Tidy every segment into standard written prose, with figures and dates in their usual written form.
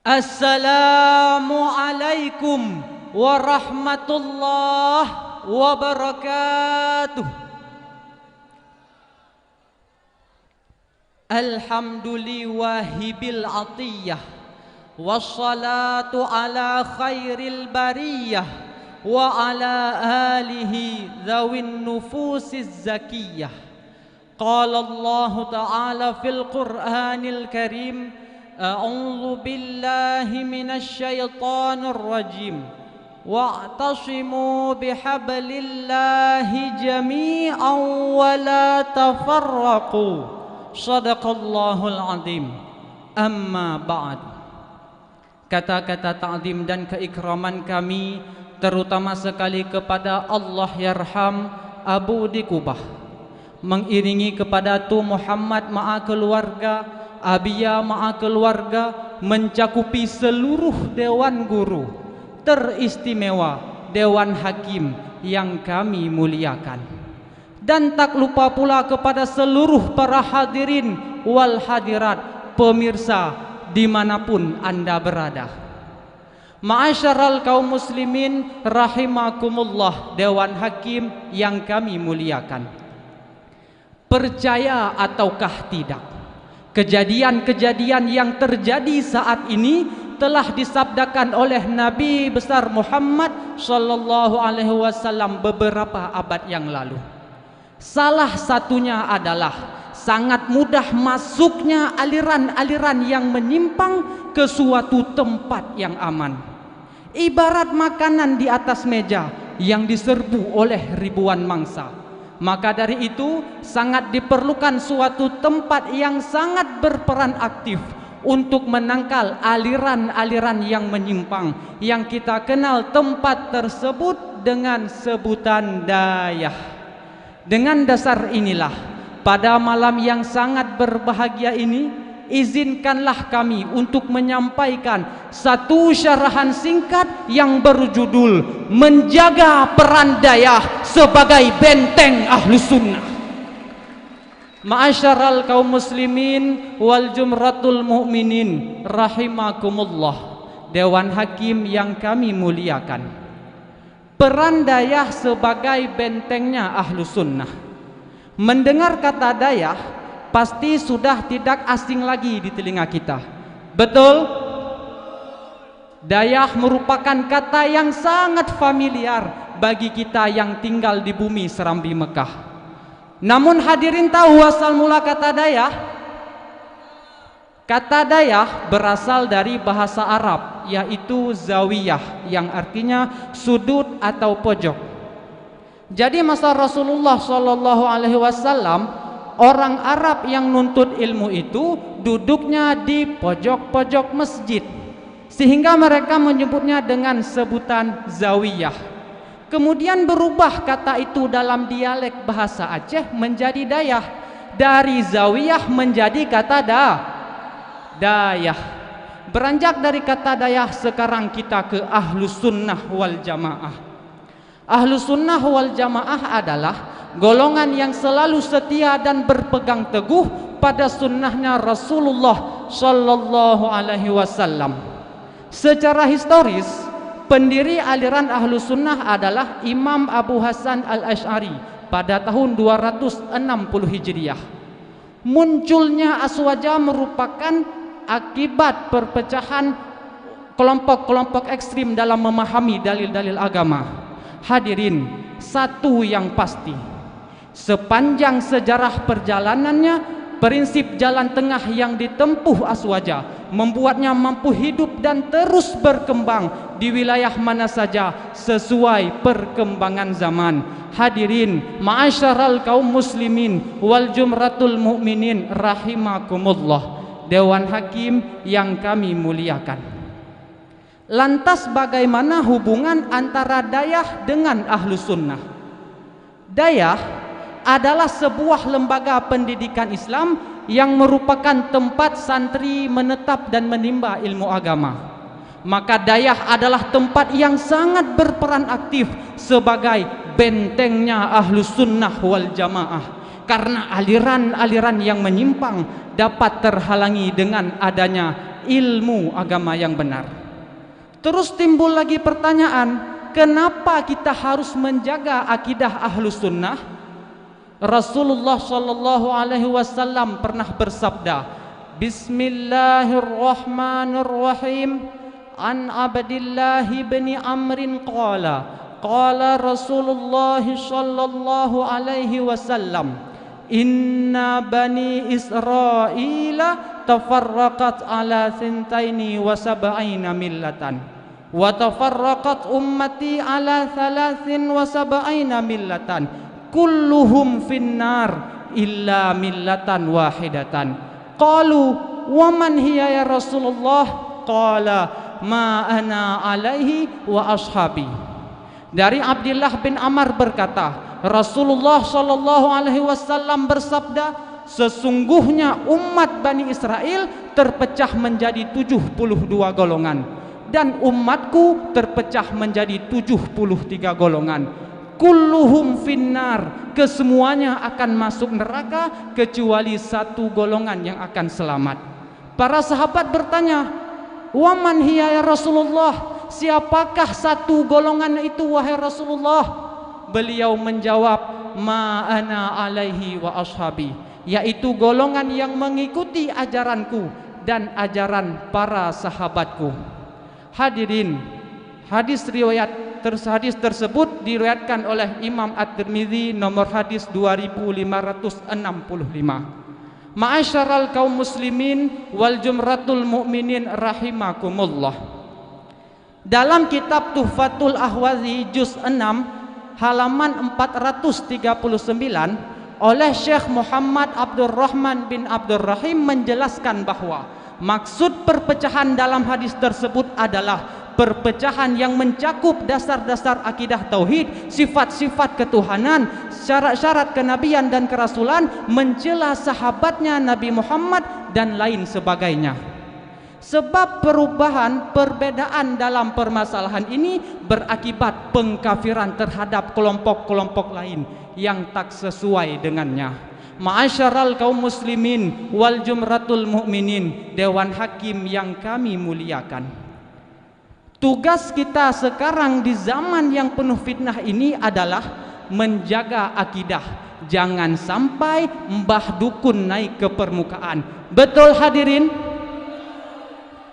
Assalamualaikum warahmatullahi wabarakatuh. Alhamdulillahi bil atiyah wassalatu ala khairil bariyah wa ala alihi dzawin nufusiz zakiyah. Qala Allah ta'ala fil Qur'anil Karim, a'udzu billahi minasy syaithanir rajim. Wa'tasimu bihablillahi jami'an wa la tafarraqu. Shadaqallahul azim. Amma ba'd. Kata-kata ta'zim dan keikraman kami terutama sekali kepada Allah Yarham Abu di Kubah, mengiringi kepada Tu Muhammad ma'a keluarga, Abia ma'a keluarga, mencakupi seluruh dewan guru teristimewa, dewan hakim yang kami muliakan, dan tak lupa pula kepada seluruh para hadirin wal hadirat, pemirsa dimanapun Anda berada. Ma'asyaral kaum muslimin rahimakumullah, dewan hakim yang kami muliakan. Percaya ataukah tidak, kejadian-kejadian yang terjadi saat ini telah disabdakan oleh Nabi besar Muhammad sallallahu alaihi wasallam beberapa abad yang lalu. Salah satunya adalah sangat mudah masuknya aliran-aliran yang menyimpang ke suatu tempat yang aman. Ibarat makanan di atas meja yang diserbu oleh ribuan mangsa. Maka dari itu sangat diperlukan suatu tempat yang sangat berperan aktif untuk menangkal aliran-aliran yang menyimpang, yang kita kenal tempat tersebut dengan sebutan dayah. Dengan dasar inilah, pada malam yang sangat berbahagia ini, izinkanlah kami untuk menyampaikan satu syarahan singkat yang berjudul Menjaga Peran Dayah sebagai Benteng Ahlus Sunnah. Ma'asyaral kaum muslimin wal jumratul mu'minin rahimakumullah, dewan hakim yang kami muliakan. Peran dayah sebagai bentengnya Ahlus Sunnah. Mendengar kata dayah pasti sudah tidak asing lagi di telinga kita. Betul? Dayah merupakan kata yang sangat familiar bagi kita yang tinggal di bumi serambi Mekah. Namun hadirin tahu asal mula kata dayah? Kata dayah berasal dari bahasa Arab, yaitu zawiyah, yang artinya sudut atau pojok. Jadi masa Rasulullah sallallahu alaihi wasallam, orang Arab yang nuntut ilmu itu duduknya di pojok-pojok masjid, sehingga mereka menyebutnya dengan sebutan zawiyah. Kemudian berubah kata itu dalam dialek bahasa Aceh menjadi dayah. Dari zawiyah menjadi kata dayah. Beranjak dari kata dayah, sekarang kita ke Ahlus Sunnah wal Jamaah. Ahlus Sunnah wal Jamaah adalah golongan yang selalu setia dan berpegang teguh pada sunnahnya Rasulullah sallallahu alaihi wasallam. Secara historis, pendiri aliran Ahlus Sunnah adalah Imam Abu Hasan Al-Asy'ari pada tahun 260 Hijriah. Munculnya Aswaja merupakan akibat perpecahan kelompok-kelompok ekstrim dalam memahami dalil-dalil agama. Hadirin, satu yang pasti, sepanjang sejarah perjalanannya, prinsip jalan tengah yang ditempuh Aswaja membuatnya mampu hidup dan terus berkembang di wilayah mana saja sesuai perkembangan zaman. Hadirin, ma'asyaral kaum muslimin wal jumratul mu'minin rahimakumullah, dewan hakim yang kami muliakan. Lantas bagaimana hubungan antara dayah dengan Ahlus Sunnah? Dayah adalah sebuah lembaga pendidikan Islam yang merupakan tempat santri menetap dan menimba ilmu agama. Maka dayah adalah tempat yang sangat berperan aktif sebagai bentengnya Ahlus Sunnah wal Jamaah, karena aliran-aliran yang menyimpang dapat terhalangi dengan adanya ilmu agama yang benar. Terus timbul lagi pertanyaan, kenapa kita harus menjaga akidah Ahlus Sunnah? Rasulullah sallallahu alaihi wasallam pernah bersabda, Bismillahirrahmanirrahim, an Abdillah bin Amrin qala Rasulullah sallallahu alaihi wasallam, inna bani Israila tafarraqat ala thintaini wa sab'ina millatan wa tafarraqat ummati ala thalathin wa sab'ina millatan kulluhum finnar illa millatan wahidatan. Qalu wa man hiya ya Rasulullah? Qala ma ana alaihi wa ashabi. Dari Abdullah bin Amr berkata, Rasulullah sallallahu alaihi wasallam bersabda, sesungguhnya umat Bani Israel terpecah menjadi 72 golongan dan umatku terpecah menjadi 73 golongan. Kulluhum finnar, kesemuanya akan masuk neraka kecuali satu golongan yang akan selamat. Para sahabat bertanya, wa man hiya ya Rasulullah? Siapakah satu golongan itu wahai Rasulullah? Beliau menjawab, ma ana alaihi wa ashabi, yaitu golongan yang mengikuti ajaranku dan ajaran para sahabatku. Hadirin, hadis tersebut diriwayatkan oleh Imam At-Tirmidzi nomor hadis 2565. Ma'asyaral kaum muslimin wal jumratul mu'minin rahimakumullah. Dalam kitab Tuhfatul Ahwazi juz 6 halaman 439 oleh Syekh Muhammad Abdurrahman bin Abdurrahim menjelaskan bahwa maksud perpecahan dalam hadis tersebut adalah perpecahan yang mencakup dasar-dasar akidah tauhid, sifat-sifat ketuhanan, syarat-syarat kenabian dan kerasulan, mencela sahabatnya Nabi Muhammad dan lain sebagainya. Sebab perbedaan dalam permasalahan ini berakibat pengkafiran terhadap kelompok-kelompok lain yang tak sesuai dengannya. Ma'asyaral kaum muslimin wal jumratul mu'minin, dewan hakim yang kami muliakan. Tugas kita sekarang di zaman yang penuh fitnah ini adalah menjaga akidah. Jangan sampai mbah dukun naik ke permukaan. Betul hadirin?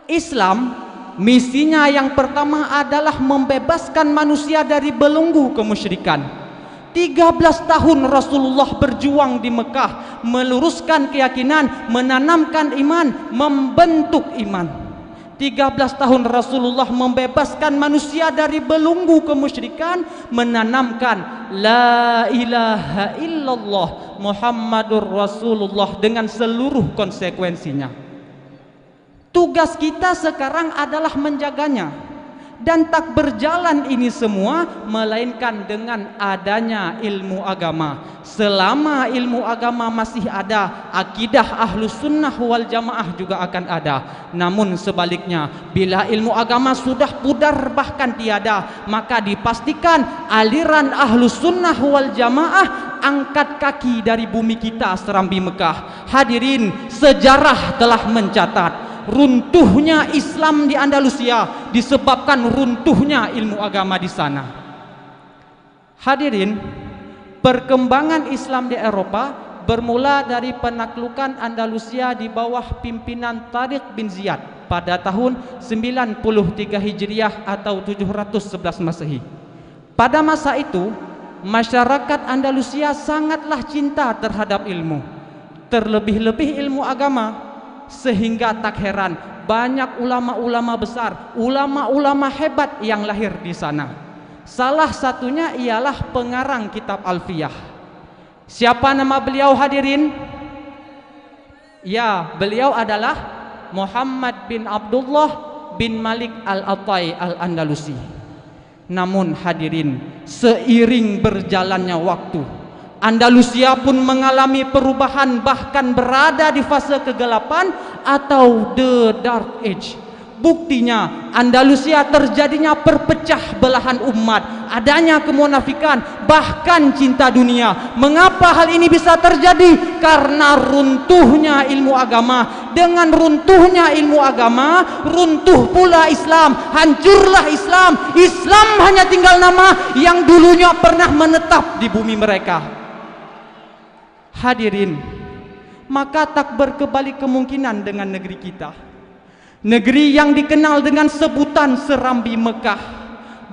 Islam misinya yang pertama adalah membebaskan manusia dari belenggu kemusyrikan. 13 tahun Rasulullah berjuang di Mekah, meluruskan keyakinan, menanamkan iman, membentuk iman. 13 tahun Rasulullah membebaskan manusia dari belenggu kemusyrikan, menanamkan la ilaha illallah Muhammadur Rasulullah dengan seluruh konsekuensinya. Tugas kita sekarang adalah menjaganya, dan tak berjalan ini semua melainkan dengan adanya ilmu agama. Selama ilmu agama masih ada, akidah Ahlus Sunnah wal Jamaah juga akan ada. Namun sebaliknya, bila ilmu agama sudah pudar bahkan tiada, maka dipastikan aliran Ahlus Sunnah wal Jamaah angkat kaki dari bumi kita serambi Mekah. Hadirin, sejarah telah mencatat runtuhnya Islam di Andalusia disebabkan runtuhnya ilmu agama di sana. Hadirin, perkembangan Islam di Eropa bermula dari penaklukan Andalusia di bawah pimpinan Tariq bin Ziyad pada tahun 93 Hijriah atau 711 Masehi. Pada masa itu, masyarakat Andalusia sangatlah cinta terhadap ilmu, terlebih-lebih ilmu agama. Sehingga tak heran banyak ulama-ulama besar, ulama-ulama hebat yang lahir di sana. Salah satunya ialah pengarang kitab Alfiyah. Siapa nama beliau hadirin? Ya, beliau adalah Muhammad bin Abdullah bin Malik al-Atai al-Andalusi. Namun hadirin, seiring berjalannya waktu, Andalusia pun mengalami perubahan, bahkan berada di fase kegelapan atau the dark age. Buktinya Andalusia terjadinya perpecah belahan umat, adanya kemunafikan, bahkan cinta dunia. Mengapa hal ini bisa terjadi? Karena runtuhnya ilmu agama. Dengan runtuhnya ilmu agama, runtuh pula Islam, hancurlah Islam. Islam hanya tinggal nama yang dulunya pernah menetap di bumi mereka. Hadirin, maka tak berkebalik kemungkinan dengan negeri kita. Negeri yang dikenal dengan sebutan Serambi Mekah.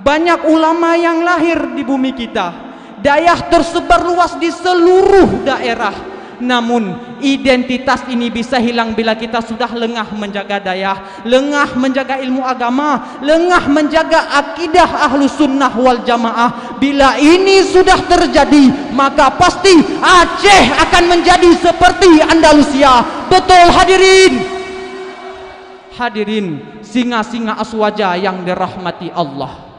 Banyak ulama yang lahir di bumi kita. Dayah tersebar luas di seluruh daerah. Namun identitas ini bisa hilang bila kita sudah lengah menjaga dayah, lengah menjaga ilmu agama, lengah menjaga akidah ahlu sunnah wal jamaah. Bila ini sudah terjadi, maka pasti Aceh akan menjadi seperti Andalusia. Betul hadirin? Hadirin, singa-singa Aswaja yang dirahmati Allah.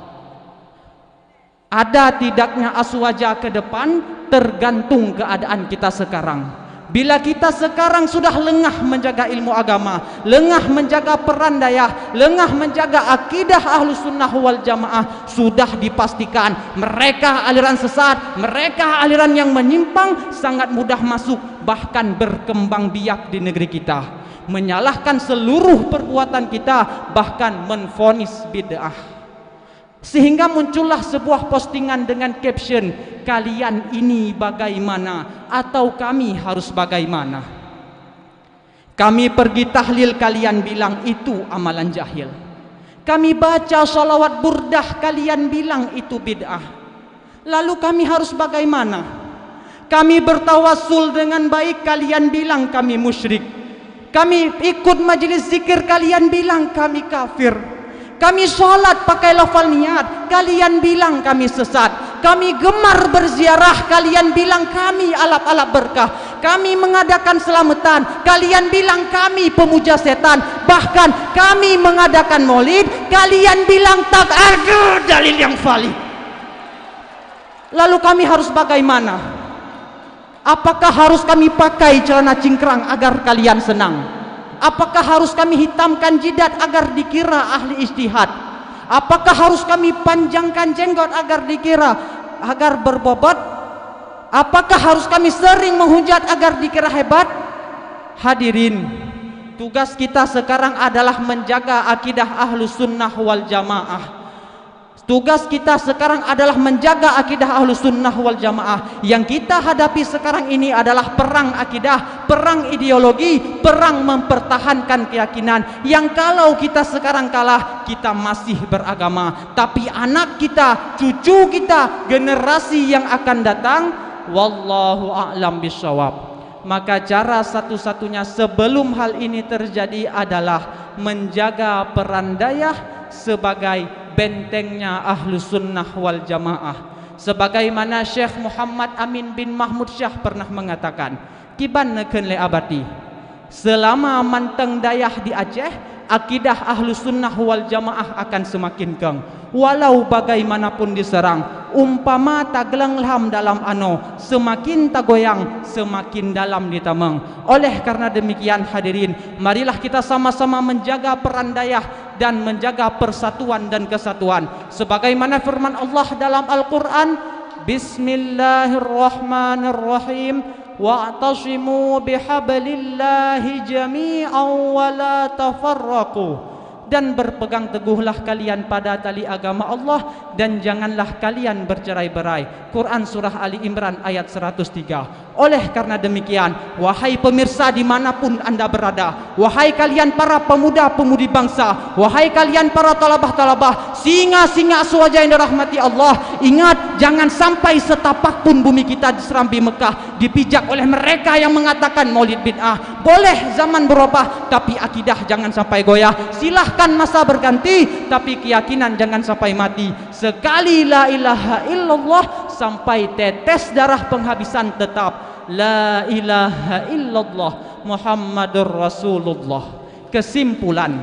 Ada tidaknya Aswaja ke depan tergantung keadaan kita sekarang. Bila kita sekarang sudah lengah menjaga ilmu agama, lengah menjaga peran dayah, lengah menjaga akidah ahlu sunnah wal jamaah, sudah dipastikan mereka aliran sesat, mereka aliran yang menyimpang sangat mudah masuk, bahkan berkembang biak di negeri kita, menyalahkan seluruh perbuatan kita, bahkan menvonis bid'ah. Sehingga muncullah sebuah postingan dengan caption, kalian ini bagaimana atau kami harus bagaimana? Kami pergi tahlil, kalian bilang itu amalan jahil. Kami baca sholawat burdah, kalian bilang itu bid'ah. Lalu kami harus bagaimana? Kami bertawassul dengan baik, kalian bilang kami musyrik. Kami ikut majelis zikir, kalian bilang kami kafir. Kami sholat pakai lafal niat, kalian bilang kami sesat. Kami gemar berziarah, kalian bilang kami alap-alap berkah. Kami mengadakan selamatan, kalian bilang kami pemuja setan. Bahkan kami mengadakan maulid, kalian bilang tak ada dalil yang valid. Lalu kami harus bagaimana? Apakah harus kami pakai celana cingkrang agar kalian senang? Apakah harus kami hitamkan jidat agar dikira ahli ijtihad? Apakah harus kami panjangkan jenggot agar dikira agar berbobot? Apakah harus kami sering menghujat agar dikira hebat? Hadirin, tugas kita sekarang adalah menjaga akidah ahlu sunnah wal jamaah. Tugas kita sekarang adalah menjaga akidah ahlu sunnah wal jamaah. Yang kita hadapi sekarang ini adalah perang akidah, perang ideologi, perang mempertahankan keyakinan. Yang kalau kita sekarang kalah, kita masih beragama. Tapi anak kita, cucu kita, generasi yang akan datang, wallahu a'lam bishawab. Maka cara satu-satunya sebelum hal ini terjadi adalah menjaga peran dayah sebagai bentengnya ahlu sunnah wal jamaah. Sebagaimana Syekh Muhammad Amin bin Mahmud Syah pernah mengatakan, kiban neken le abadi, selama manteng dayah di Aceh, akidah ahlu sunnah wal jamaah akan semakin keng. Walau bagaimanapun diserang, umpama taglenglam dalam ano, semakin tagoyang, semakin dalam ditameng. Oleh karena demikian hadirin, marilah kita sama-sama menjaga peran dayah dan menjaga persatuan dan kesatuan. Sebagaimana firman Allah dalam Al-Quran, Bismillahirrahmanirrahim, wa'tasimu bihablillahi jami'an wa la tafarraqu. Dan berpegang teguhlah kalian pada tali agama Allah dan janganlah kalian bercerai-berai. Quran surah Ali Imran ayat 103. Oleh karena demikian, wahai pemirsa dimanapun anda berada, wahai kalian para pemuda-pemudi bangsa, wahai kalian para talabah-talabah, singa-singa Aswaja yang dirahmati Allah, ingat, jangan sampai setapak pun bumi kita di Serambi Mekah dipijak oleh mereka yang mengatakan maulid bid'ah. Boleh zaman berubah, tapi akidah jangan sampai goyah. Silahkan masa berganti, tapi keyakinan jangan sampai mati. Sekali la ilaha illallah sampai tetes darah penghabisan tetap. La ilaha illallah Muhammadur Rasulullah. Kesimpulan,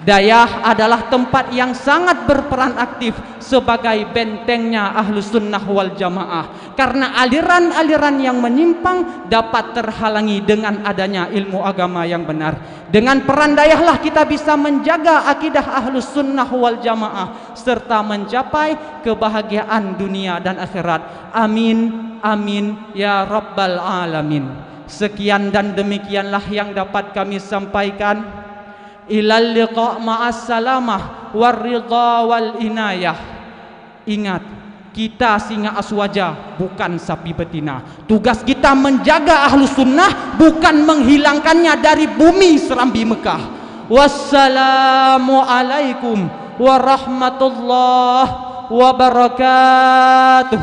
Dayah adalah tempat yang sangat berperan aktif sebagai bentengnya Ahlus Sunnah wal Jamaah, karena aliran-aliran yang menyimpang dapat terhalangi dengan adanya ilmu agama yang benar. Dengan peran dayahlah kita bisa menjaga akidah Ahlus Sunnah wal Jamaah serta mencapai kebahagiaan dunia dan akhirat. Amin, amin ya rabbal alamin. Sekian dan demikianlah yang dapat kami sampaikan. Ilal liqa' ma'as salamah warridha wal inayah. Ingat, kita singa aswaja, bukan sapi betina. Tugas kita menjaga Ahlus Sunnah, bukan menghilangkannya dari bumi serambi Mekah. Wassalamu alaikum warahmatullahi wabarakatuh.